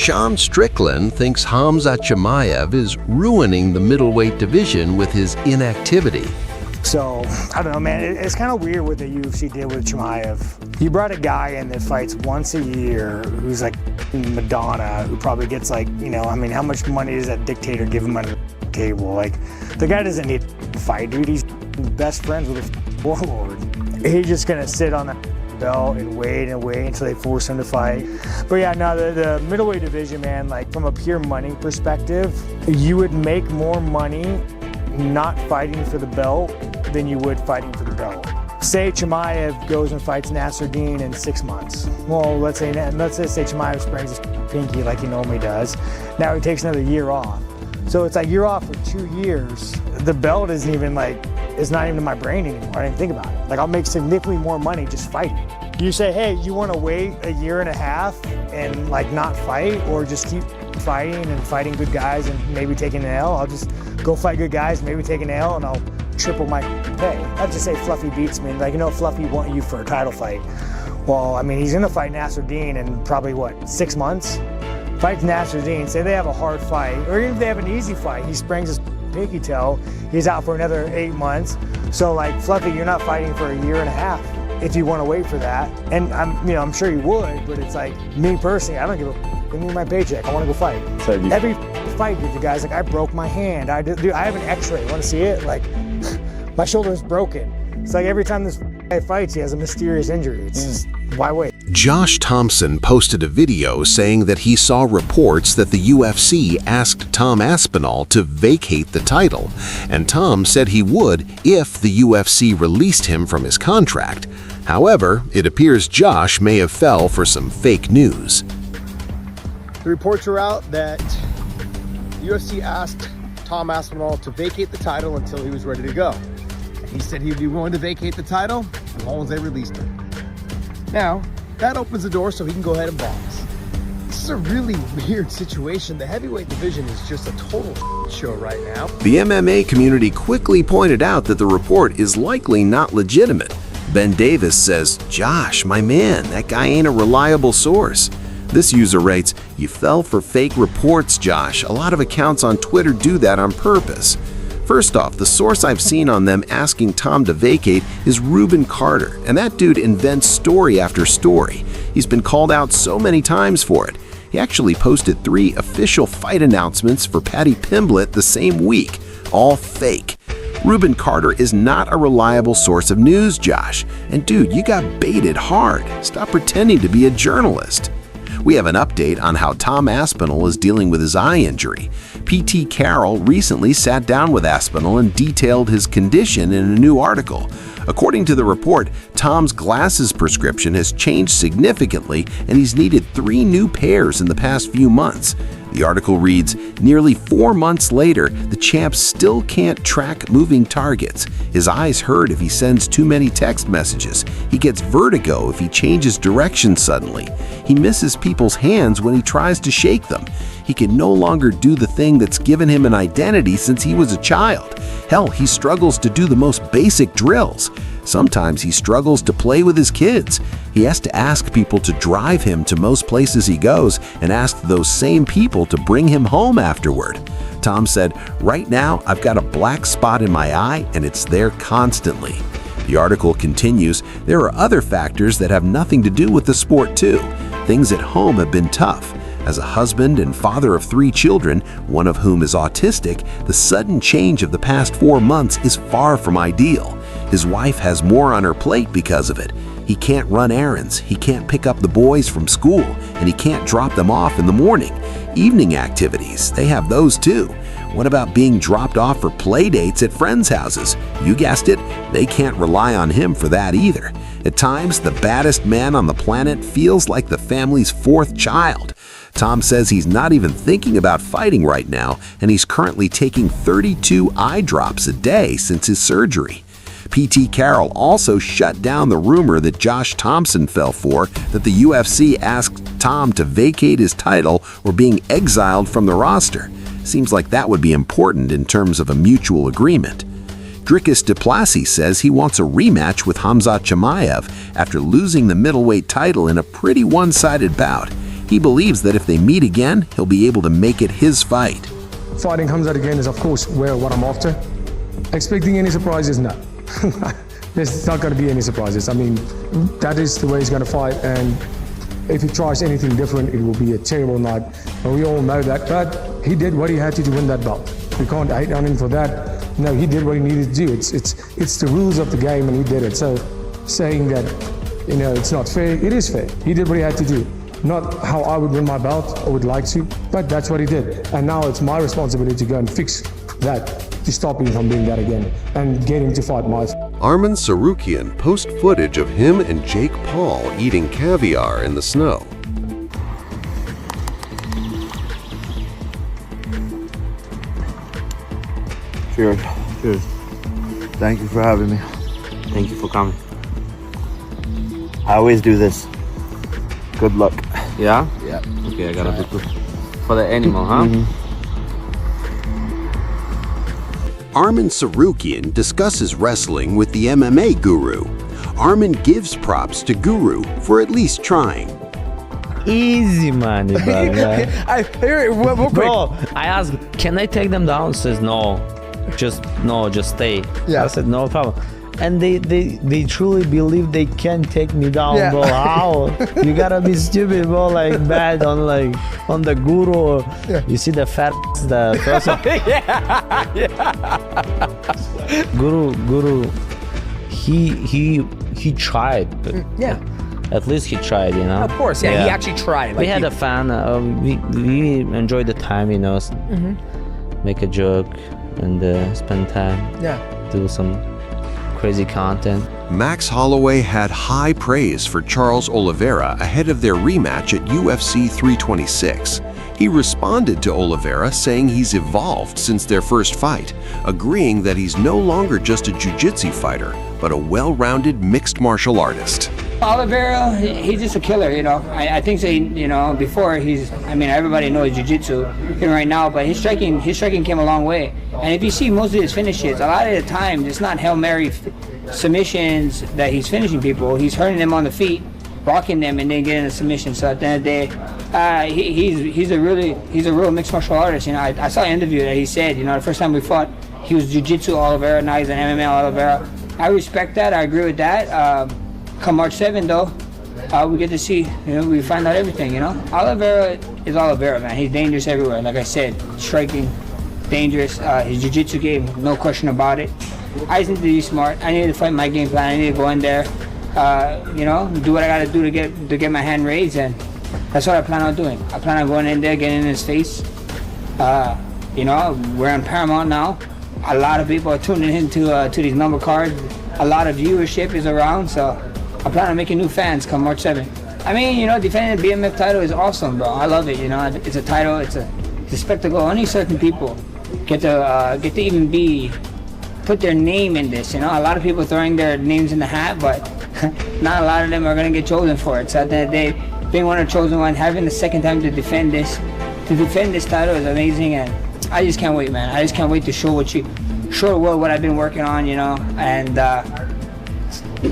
Sean Strickland thinks Khamzat Chimaev is ruining the middleweight division with his inactivity. So, I don't know, man. It's kind of weird what the UFC did with Chimaev. You brought a guy in that fights once a year who's like Madonna, who probably gets like, you know, I mean, how much money does that dictator give him under the table? Like, the guy doesn't need to fight, dude. He's best friends with a warlord. He's just going to sit on that belt and wait until they force him to fight. But yeah, no, the middleweight division, man, like from a pure money perspective, you would make more money not fighting for the belt than you would fighting for the belt. Say Chimaev goes and fights Nasruddin in 6 months. Well, let's say Chimaev sprains his pinky like he normally does. Now he takes another year off. So it's like you're off for 2 years. The belt isn't even like, it's not even in my brain anymore. I didn't think about it. Like I'll make significantly more money just fighting. You say, hey, you want to wait a year and a half and like not fight, or just keep fighting and fighting good guys and maybe taking an L? I'll just go fight good guys, maybe take an L, and I'll triple my pay. I'd just say Fluffy beats me. Like, you know, Fluffy want you for a title fight. Well, I mean, he's gonna fight Nasruddin in probably what, 6 months? Fights Nasruddin, say they have a hard fight, or even if they have an easy fight, he sprains his pinky toe, he's out for another 8 months. So like, Fluffy, you're not fighting for a year and a half if you want to wait for that. And I'm sure you would, but it's like, me personally, I don't give a give me my paycheck. I want to go fight. So every fight, dude, the guy's like, I broke my hand. Dude, I have an X-ray. Want to see it? Like, my shoulder is broken. It's like every time this guy fights, he has a mysterious injury. It's just, why wait? Josh Thompson posted a video saying that he saw reports that the UFC asked Tom Aspinall to vacate the title, and Tom said he would if the UFC released him from his contract. However, it appears Josh may have fell for some fake news. The reports are out that the UFC asked Tom Aspinall to vacate the title until he was ready to go. He said he'd be willing to vacate the title as long as they released him. Now, that opens the door so he can go ahead and box. This is a really weird situation. The heavyweight division is just a total show right now. The MMA community quickly pointed out that the report is likely not legitimate. Ben Davis says, "Josh, my man, that guy ain't a reliable source." This user writes, "You fell for fake reports, Josh. A lot of accounts on Twitter do that on purpose." First off, the source I've seen on them asking Tom to vacate is Reuben Carter, and that dude invents story after story. He's been called out so many times for it. He actually posted 3 official fight announcements for Paddy Pimblett the same week, all fake. Reuben Carter is not a reliable source of news, Josh. And dude, you got baited hard. Stop pretending to be a journalist. We have an update on how Tom Aspinall is dealing with his eye injury. PT Carroll recently sat down with Aspinall and detailed his condition in a new article. According to the report, Tom's glasses prescription has changed significantly and he's needed 3 new pairs in the past few months. The article reads, nearly 4 months later, the champ still can't track moving targets. His eyes hurt if he sends too many text messages. He gets vertigo if he changes direction suddenly. He misses people's hands when he tries to shake them. He can no longer do the thing that's given him an identity since he was a child. Hell, he struggles to do the most basic drills. Sometimes he struggles to play with his kids. He has to ask people to drive him to most places he goes and ask those same people to bring him home afterward. Tom said, "Right now, I've got a black spot in my eye and it's there constantly." The article continues, there are other factors that have nothing to do with the sport too. Things at home have been tough. As a husband and father of 3 children, one of whom is autistic, the sudden change of the past 4 months is far from ideal. His wife has more on her plate because of it. He can't run errands, he can't pick up the boys from school, and he can't drop them off in the morning. Evening activities, they have those too. What about being dropped off for play dates at friends' houses? You guessed it, they can't rely on him for that either. At times, the baddest man on the planet feels like the family's 4th child. Tom says he's not even thinking about fighting right now, and he's currently taking 32 eye drops a day since his surgery. PT Carroll also shut down the rumor that Josh Thompson fell for, that the UFC asked Tom to vacate his title or being exiled from the roster. Seems like that would be important in terms of a mutual agreement. Dricus Duplessis says he wants a rematch with Khamzat Chimaev after losing the middleweight title in a pretty one-sided bout. He believes that if they meet again, he'll be able to make it his fight. Fighting Khamzat again is, of course, what I'm after. Expecting any surprises? No. There's not going to be any surprises. I mean, that is the way he's going to fight, and if he tries anything different, it will be a terrible night. And we all know that, but he did what he had to win that belt. We can't hate on him for that. No, he did what he needed to do. It's the rules of the game, and he did it. So saying that, it's not fair, it is fair. He did what he had to do. Not how I would win my belt or would like to, but that's what he did. And now it's my responsibility to go and fix that, to stop him from doing that again and get him to fight my fight. Arman Tsarukyan posts footage of him and Jake Paul eating caviar in the snow. Cheers. Cheers. Thank you for having me. Thank you for coming. I always do this. Good luck. Yeah? Yeah. Okay, I gotta be good. For the animal, huh? Arman Tsarukyan discusses wrestling with the MMA guru. Arman gives props to Guru for at least trying. Easy money, bro. Real quick. Bro, I asked, can I take them down? Says no, just stay. Yeah. I said no problem. And they truly believe they can take me down, Yeah. bro. How? You gotta be stupid, bro. Like bad on the guru. Yeah. You see the fat, the person. Guru. He tried. But Yeah. At least he tried, Of course, yeah. He actually tried. We had a fan. We enjoyed the time, make a joke and spend time. Yeah. Do some crazy content. Max Holloway had high praise for Charles Oliveira ahead of their rematch at UFC 326. He responded to Oliveira saying he's evolved since their first fight, agreeing that he's no longer just a jiu-jitsu fighter, but a well-rounded mixed martial artist. Oliveira, he's just a killer, I think so, before everybody knows jiu-jitsu, right now, but his striking came a long way. And if you see most of his finishes, a lot of the time, it's not Hail Mary submissions that he's finishing people. He's hurting them on the feet, blocking them, and then getting a submission. So at the end of the day, he's a real mixed martial artist. I saw an interview that he said, the first time we fought, he was jiu-jitsu Oliveira, now he's an MMA Oliveira. I respect that, I agree with that. Come March 7th, though, we get to see, we find out everything, Oliveira is Oliveira, man. He's dangerous everywhere. Like I said, striking, dangerous. His jiu-jitsu game, no question about it. I just need to be smart. I need to fight my game plan. I need to go in there, do what I got to do to get my hand raised, and that's what I plan on doing. I plan on going in there, getting in his face. We're on Paramount now. A lot of people are tuning into to these number cards. A lot of viewership is around, so I plan on making new fans come March 7th. Defending the BMF title is awesome, bro. I love it. It's a title. It's a spectacle. Only certain people get to even put their name in this. A lot of people throwing their names in the hat, but not a lot of them are gonna get chosen for it. So at the end of the day, being one of the chosen ones, having the second time to defend this title is amazing, and I just can't wait, man. I just can't wait to show the world what I've been working on, and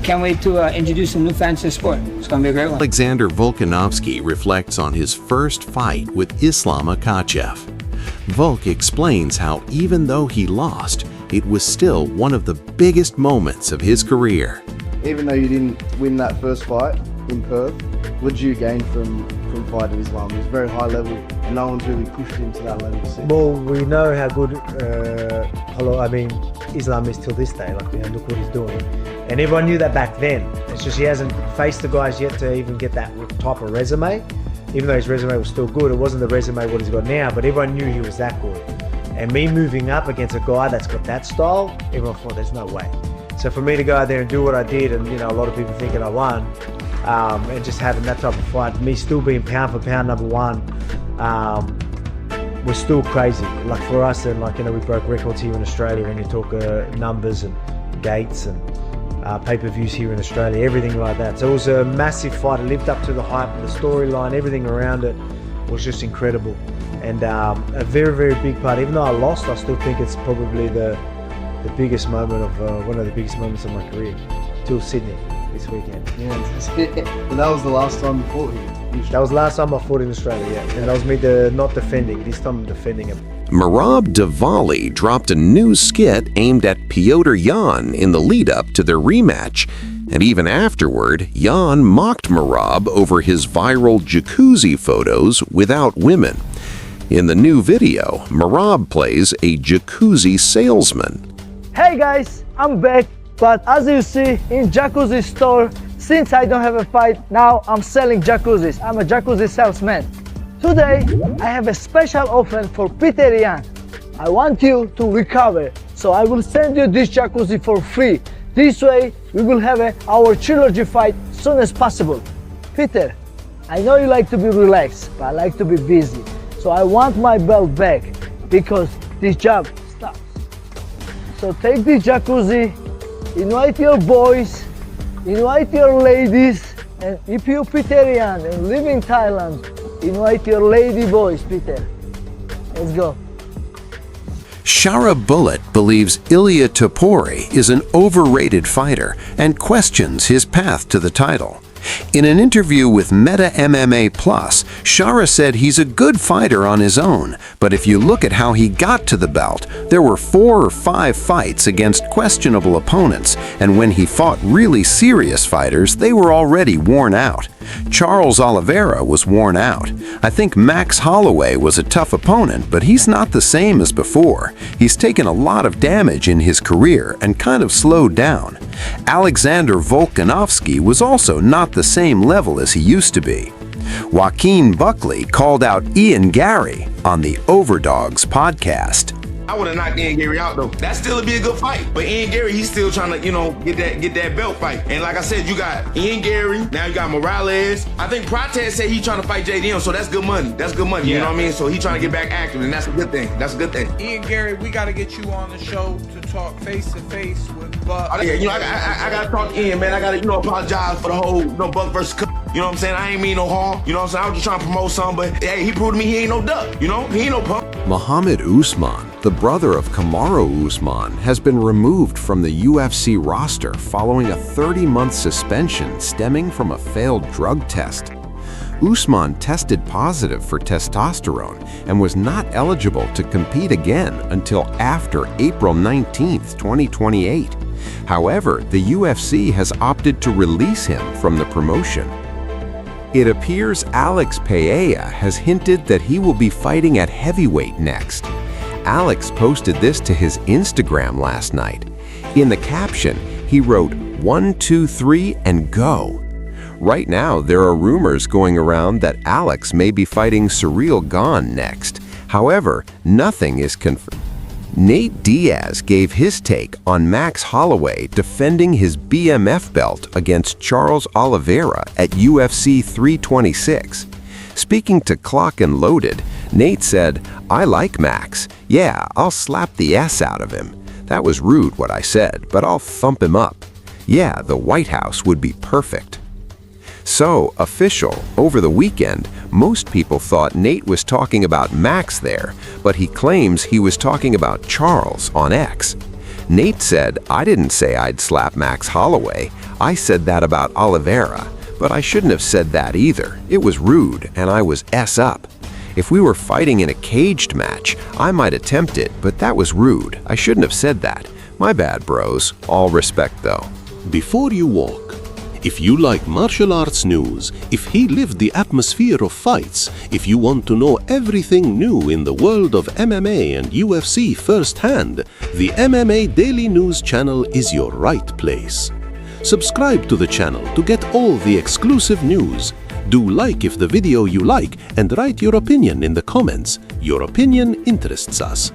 can't wait to introduce some new fans to the sport. It's going to be a great one. Alexander Volkanovski reflects on his first fight with Islam Makhachev. Volk explains how even though he lost, it was still one of the biggest moments of his career. Even though you didn't win that first fight in Perth, what did you gain from fighting Islam? It was very high level, and no one's really pushed him to that level since. Well, we know how good Islam is till this day. Look what he's doing. And everyone knew that back then. It's just he hasn't faced the guys yet to even get that type of resume. Even though his resume was still good, it wasn't the resume what he's got now, but everyone knew he was that good. And me moving up against a guy that's got that style, everyone thought there's no way. So for me to go out there and do what I did, and a lot of people thinking I won, and just having that type of fight, me still being pound for pound number one, was still crazy. Like for us, and we broke records here in Australia, and you talk numbers and gates and pay-per-views here in Australia, everything like that. So it was a massive fight. It lived up to the hype, the storyline, everything around it was just incredible. And a very, very big part. Even though I lost, I still think it's probably the biggest moment of one of the biggest moments of my career, till Sydney this weekend. Yeah, and that was the last time you fought here. That was last time I fought in Australia, yeah. And that was me not defending. This time I'm defending him. Merab Dvalishvili dropped a new skit aimed at Petr Yan in the lead-up to their rematch. And even afterward, Yan mocked Merab over his viral jacuzzi photos without women. In the new video, Merab plays a jacuzzi salesman. Hey guys, I'm back, but as you see in jacuzzi store, since I don't have a fight, now I'm selling jacuzzis. I'm a jacuzzi salesman. Today, I have a special offer for Petr Yan. I want you to recover, so I will send you this jacuzzi for free. This way, we will have our trilogy fight soon as possible. Peter, I know you like to be relaxed, but I like to be busy. So I want my belt back because this job stops. So take this jacuzzi, invite your boys, invite your ladies, and if you're Petr Yan and live in Thailand, invite your lady boys, Peter. Let's go. Shara Bullet believes Ilia Topuria is an overrated fighter and questions his path to the title. In an interview with Meta MMA Plus, Shara said he's a good fighter on his own, but if you look at how he got to the belt, there were 4 or 5 fights against questionable opponents, and when he fought really serious fighters, they were already worn out. Charles Oliveira was worn out. I think Max Holloway was a tough opponent, but he's not the same as before. He's taken a lot of damage in his career and kind of slowed down. Alexander Volkanovski was also not the same level as he used to be. Joaquin Buckley called out Ian Gary on the Overdogs podcast. I would have knocked Ian Gary out though. That still would be a good fight. But Ian Gary, he's still trying to, get that belt fight. And like I said, you got Ian Gary, now you got Morales. I think Prates said he's trying to fight JDM, so that's good money. That's good money, you know what I mean? So he's trying to get back active, and that's a good thing. That's a good thing. Ian Gary, we got to get you on the show to talk face to face with Buck. Oh, yeah, I got to talk to Ian, man. I got to, apologize for the whole, Buck versus Cook. You know what I'm saying? I ain't mean no harm. You know what I'm saying? I was just trying to promote something, but hey, he proved to me he ain't no duck. He ain't no punk. Muhammad Usman, the brother of Kamaru Usman, has been removed from the UFC roster following a 30-month suspension stemming from a failed drug test. Usman tested positive for testosterone and was not eligible to compete again until after April 19, 2028. However, the UFC has opted to release him from the promotion. It appears Alex Pereira has hinted that he will be fighting at heavyweight next. Alex posted this to his Instagram last night. In the caption, he wrote 1, 2, 3 and go. Right now, there are rumors going around that Alex may be fighting Ciryl Gane next. However, nothing is confirmed. Nate Diaz gave his take on Max Holloway defending his BMF belt against Charles Oliveira at UFC 326. Speaking to Clock and Loaded, Nate said, "I like Max. Yeah, I'll slap the S out of him. That was rude what I said, but I'll thump him up. Yeah, the White House would be perfect." So, official, over the weekend, most people thought Nate was talking about Max there, but he claims he was talking about Charles on X. Nate said, "I didn't say I'd slap Max Holloway. I said that about Oliveira, but I shouldn't have said that either. It was rude, and I was S up. If we were fighting in a caged match, I might attempt it, but that was rude. I shouldn't have said that. My bad, bros. All respect, though." Before you walk, if you like martial arts news, if he lived the atmosphere of fights, if you want to know everything new in the world of MMA and UFC firsthand, the MMA Daily News channel is your right place. Subscribe to the channel to get all the exclusive news. Do like if the video you like and write your opinion in the comments. Your opinion interests us.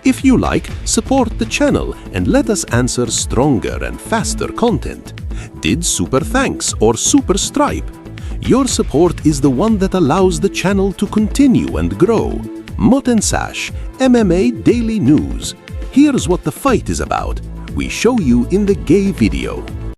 If you like, support the channel and let us answer stronger and faster content. Did super thanks or super stripe? Your support is the one that allows the channel to continue and grow. Mut and Sash, MMA Daily News. Here's what the fight is about. We show you in the gay video.